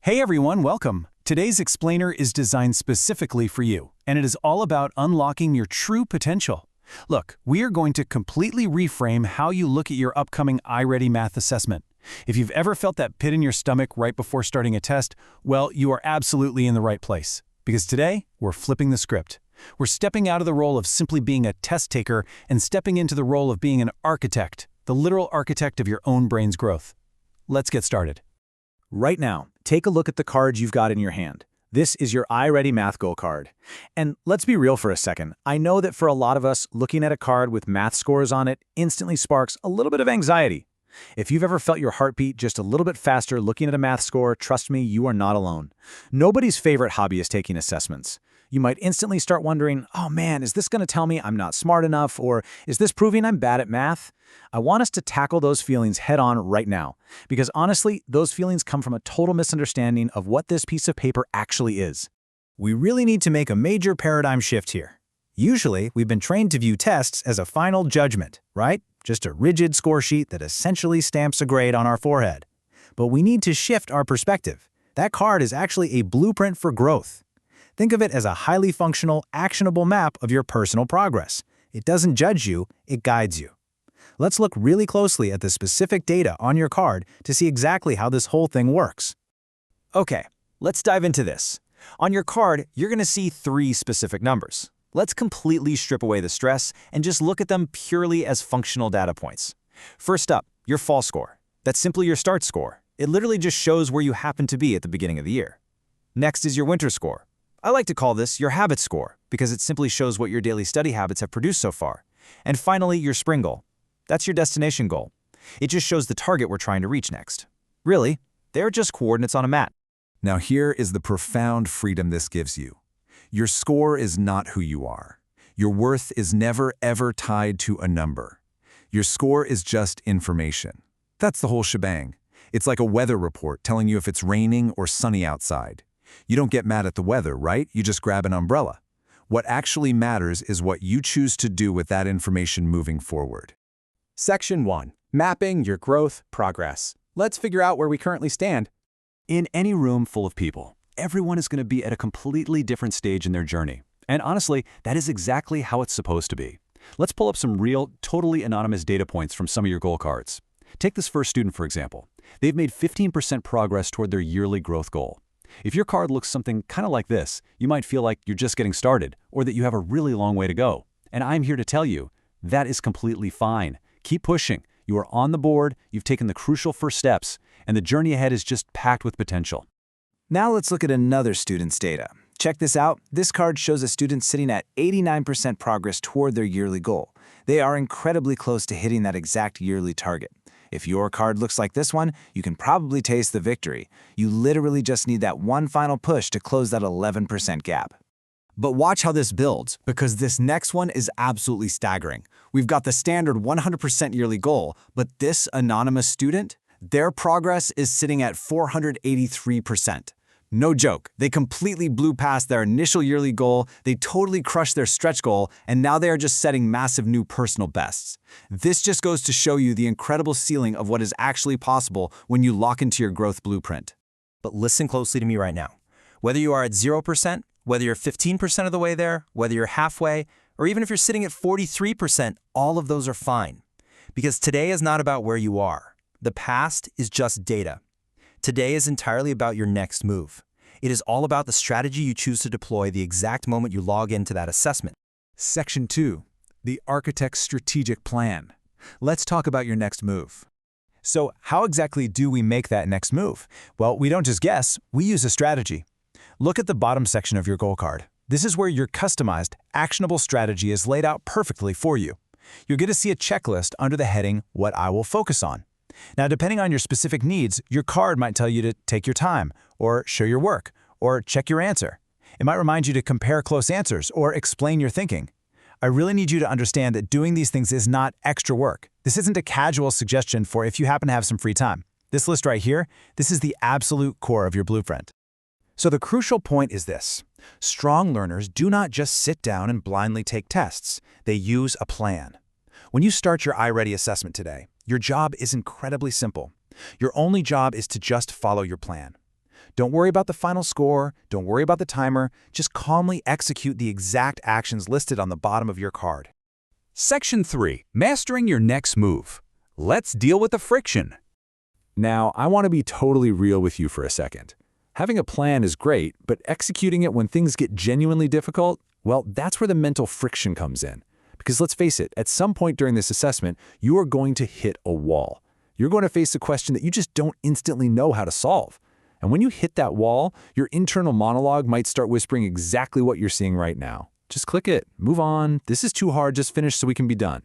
Hey everyone, welcome. Today's explainer is designed specifically for you, and it is all about unlocking your true potential. Look, we are going to completely reframe how you look at your upcoming iReady math assessment. If you've ever felt that pit in your stomach right before starting a test, well, you are absolutely in the right place. Because today, we're flipping the script. We're stepping out of the role of simply being a test taker and stepping into the role of being an architect, the literal architect of your own brain's growth. Let's get started. Right now, take a look at the card you've got in your hand. This is your iReady Math Goal card. And let's be real for a second. I know that for a lot of us, looking at a card with math scores on it instantly sparks a little bit of anxiety. If you've ever felt your heartbeat just a little bit faster looking at a math score, trust me, you are not alone. Nobody's favorite hobby is taking assessments. You might instantly start wondering, oh man, is this going to tell me I'm not smart enough, or is this proving I'm bad at math? I want us to tackle those feelings head on right now, because honestly, those feelings come from a total misunderstanding of what this piece of paper actually is. We really need to make a major paradigm shift here. Usually, we've been trained to view tests as a final judgment, right? Just a rigid score sheet that essentially stamps a grade on our forehead. But we need to shift our perspective. That card is actually a blueprint for growth. Think of it as a highly functional, actionable map of your personal progress. It doesn't judge you, it guides you. Let's look really closely at the specific data on your card to see exactly how this whole thing works. Okay, let's dive into this. On your card, you're going to see 3 specific numbers. Let's completely strip away the stress and just look at them purely as functional data points. First up, your fall score. That's simply your start score. It literally just shows where you happen to be at the beginning of the year. Next is your winter score. I like to call this your habit score because it simply shows what your daily study habits have produced so far. And finally, your spring goal. That's your destination goal. It just shows the target we're trying to reach next. Really, they're just coordinates on a map. Now here is the profound freedom this gives you. Your score is not who you are. Your worth is never ever tied to a number. Your score is just information. That's the whole shebang. It's like a weather report telling you if it's raining or sunny outside. You don't get mad at the weather, right? You just grab an umbrella. What actually matters is what you choose to do with that information moving forward. Section 1. Mapping your growth progress. Let's figure out where we currently stand. In any room full of people, everyone is going to be at a completely different stage in their journey. And honestly, that is exactly how it's supposed to be. Let's pull up some real, totally anonymous data points from some of your goal cards. Take this first student, for example. They've made 15% progress toward their yearly growth goal. If your card looks something kind of like this, you might feel like you're just getting started or that you have a really long way to go. And I'm here to tell you, that is completely fine. Keep pushing. You are on the board, you've taken the crucial first steps, and the journey ahead is just packed with potential. Now let's look at another student's data. Check this out. This card shows a student sitting at 89% progress toward their yearly goal. They are incredibly close to hitting that exact yearly target. If your card looks like this one, you can probably taste the victory. You literally just need that one final push to close that 11% gap. But watch how this builds, because this next one is absolutely staggering. We've got the standard 100% yearly goal, but this anonymous student, their progress is sitting at 483%. No joke, they completely blew past their initial yearly goal, they totally crushed their stretch goal, and now they are just setting massive new personal bests. This just goes to show you the incredible ceiling of what is actually possible when you lock into your growth blueprint. But listen closely to me right now. Whether you are at 0%, whether you're 15% of the way there, whether you're halfway, or even if you're sitting at 43%, all of those are fine. Because today is not about where you are. The past is just data. Today is entirely about your next move. It is all about the strategy you choose to deploy the exact moment you log into that assessment. Section 2. The architect's strategic plan. Let's talk about your next move. So how exactly do we make that next move? Well, we don't just guess, we use a strategy. Look at the bottom section of your goal card. This is where your customized, actionable strategy is laid out perfectly for you. You're going to see a checklist under the heading, What I Will Focus On. Now, depending on your specific needs, your card might tell you to take your time, or show your work, or check your answer. It might remind you to compare close answers or explain your thinking. I really need you to understand that doing these things is not extra work. This isn't a casual suggestion for if you happen to have some free time. This list right here, this is the absolute core of your blueprint. So the crucial point is this. Strong learners do not just sit down and blindly take tests. They use a plan. When you start your iReady assessment today, your job is incredibly simple. Your only job is to just follow your plan. Don't worry about the final score, don't worry about the timer, just calmly execute the exact actions listed on the bottom of your card. Section 3. Mastering your next move. Let's deal with the friction. Now, I want to be totally real with you for a second. Having a plan is great, but executing it when things get genuinely difficult, well, that's where the mental friction comes in. Because let's face it, at some point during this assessment, you are going to hit a wall. You're going to face a question that you just don't instantly know how to solve. And when you hit that wall, your internal monologue might start whispering exactly what you're seeing right now. Just click it, move on, this is too hard, just finish so we can be done.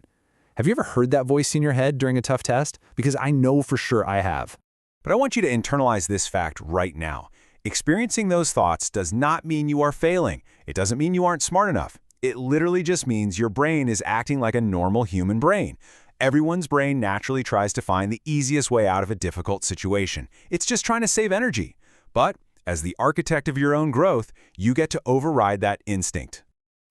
Have you ever heard that voice in your head during a tough test? Because I know for sure I have. But I want you to internalize this fact right now. Experiencing those thoughts does not mean you are failing. It doesn't mean you aren't smart enough. It literally just means your brain is acting like a normal human brain. Everyone's brain naturally tries to find the easiest way out of a difficult situation. It's just trying to save energy. But as the architect of your own growth, you get to override that instinct.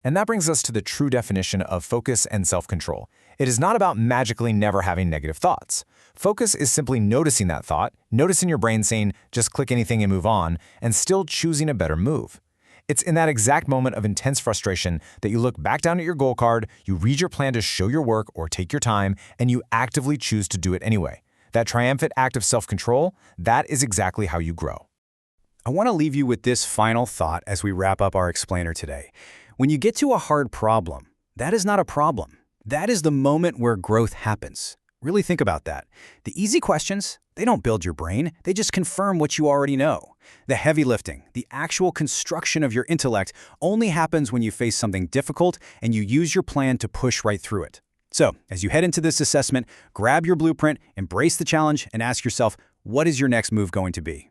And that brings us to the true definition of focus and self-control. It is not about magically never having negative thoughts. Focus is simply noticing that thought, noticing your brain saying, just click anything and move on, and still choosing a better move. It's in that exact moment of intense frustration that you look back down at your goal card, you read your plan to show your work or take your time, and you actively choose to do it anyway. That triumphant act of self-control, that is exactly how you grow. I want to leave you with this final thought as we wrap up our explainer today. When you get to a hard problem, that is not a problem. That is the moment where growth happens. Really think about that. The easy questions, they don't build your brain, they just confirm what you already know. The heavy lifting, the actual construction of your intellect only happens when you face something difficult and you use your plan to push right through it. So, as you head into this assessment, grab your blueprint, embrace the challenge, and ask yourself, what is your next move going to be?